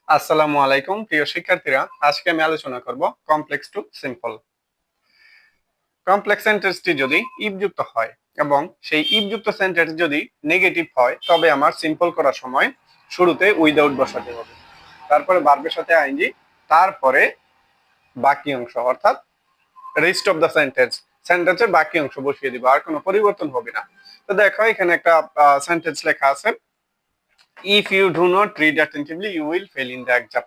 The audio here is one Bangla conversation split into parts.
আসসালামু আলাইকুম প্রিয় শিক্ষার্থীরা, আজকে আমি আলোচনা করব কমপ্লেক্স টু সিম্পল। কমপ্লেক্স সেন্টেন্সটি যদি ইফ যুক্ত হয় এবং সেই ইফ যুক্ত সেন্টেন্স যদি নেগেটিভ হয় তবে আমার সিম্পল করার সময় শুরুতে উইদাউট বসাতে হবে, তারপরে ভার্বের সাথে আইএনজি, তারপরে বাকি অংশ অর্থাৎ রেস্ট অফ দ্য সেন্টেন্সের বাকি অংশ বসিয়ে দিব, আর কোনো পরিবর্তন হবে না। তো দেখো এখানে একটা সেন্টেন্স লেখা আছে, if you do not read attentively you will fail in the exam.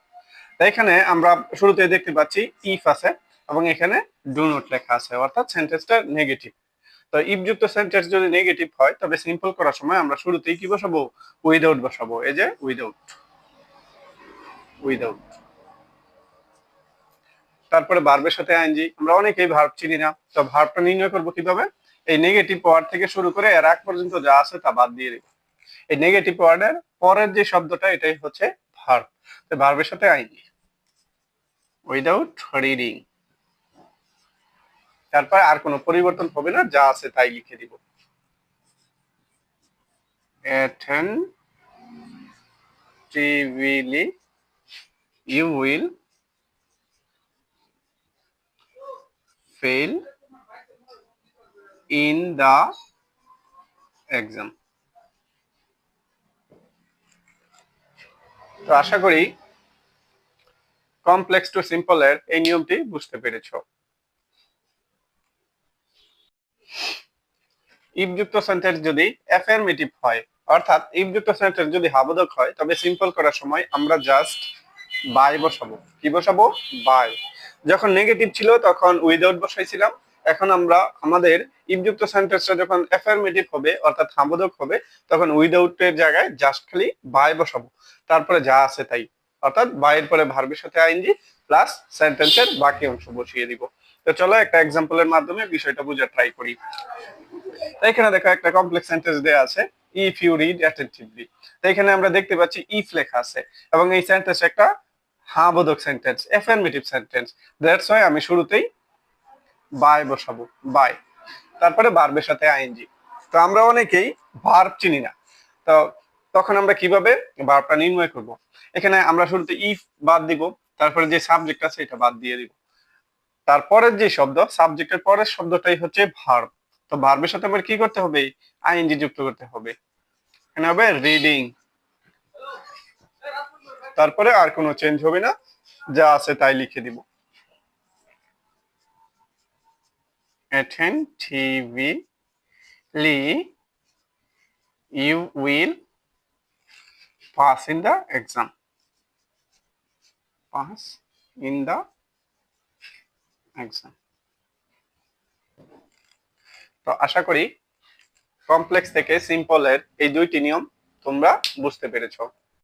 এখানে আমরা শুরুতে দেখতে পাচ্ছি ইফ আছে এবং এখানে ডু নট লেখা আছে, অর্থাৎ সেন্টেন্সটা নেগেটিভ। তো ইফ যুক্ত সেন্টেন্স যদি নেগেটিভ হয় তবে সিম্পল করার সময় আমরা শুরুতেই কি বসাবো? উইদাউট বসাবো। এই যে উইদাউট, উইদাউট। তারপরে ভার্বের সাথে আইএনজি। আমরা অনেকেই ভার্ব চিনি না, তো ভার্বটা নির্ণয় করব কিভাবে? এই নেগেটিভ ওয়ার্ড থেকে শুরু করে এর আগ পর্যন্ত যা আছে তা বাদ দিয়ে দিব। এই নেগেটিভ ওয়ার্ডের পরের যে শব্দটা এটাই হচ্ছে ভার্ব। তো ভার্বের সাথে আইএনজি, উইদাউট রিডিং। তারপর আর কোনো পরিবর্তন হবে না, যা আছে তাই লিখে দিব। attentively you will fail in the exam। তো আশা করি কমপ্লেক্স টু সিম্পল এর এই নিয়মটি বুঝতে পেরেছো। ইফ যুক্ত সেন্টেন্স যদি অ্যাফার্মেটিভ হয়, অর্থাৎ ইফ যুক্ত সেন্টেন্স যদি হাবোধক হয়, তবে সিম্পল করার সময় আমরা জাস্ট বাই বসাবো। কি বসাবো? বাই। যখন নেগেটিভ ছিল তখন উইদাউট বসাইছিলাম, এখন আমরা আমাদের ইফ যুক্ত সেন্টেন্সটা যখন অ্যাফার্মেটিভ হবে অর্থাৎ হাবোধক হবে তখন উইদাউট এর জায়গায় জাস্ট খালি বাই বসাবো, তারপরে যা আছে তাই, অর্থাৎ বাইয়ের পরে ভার্বের সাথে আইএনজি প্লাস সেন্টেন্সের বাকি অংশ বসিয়ে দিব। তো চলো একটা এক্সাম্পলের মাধ্যমে বিষয়টা বোঝার ট্রাই করি। এখানে দেখো একটা কমপ্লেক্স সেন্টেন্স দেয়া আছে, ইফ ইউ রিড অ্যাটেন্টিভলি। তো এখানে আমরা দেখতে পাচ্ছি ইফ লেখা আছে এবং এই সেন্টেন্স একটা হ্যাঁ বোধক sentence, affirmative sentence. That's why আমি শুরুতেই বাই বসাবো, বাই। তারপরে ভার্বের সাথে আইএনজি। তো আমরা অনেকেই ভার্ব চিনি না, তো তখন আমরা কিভাবে ভার্বটা নির্ণয় করব? এখানে আমরা শুরুতে ইফ বাদ দিব, তারপরে যে সাবজেক্ট আছে এটা বাদ দিয়ে দিব, তারপরের যে শব্দ সাবজেক্টের পরের শব্দটাই হচ্ছে ভার্ব। তো ভার্বের সাথে আবার কি করতে হবে? আইএনজি যুক্ত করতে হবে। এখানে হবে রিডিং, তারপরে আর কোনো চেঞ্জ হবে না, যা আছে তাই লিখে দিব। attentively you will pass in the exam, pass in the exam। তো আশা করি কমপ্লেক্স থেকে সিম্পলের এই দুইটি নিয়ম তোমরা বুঝতে পেরেছো।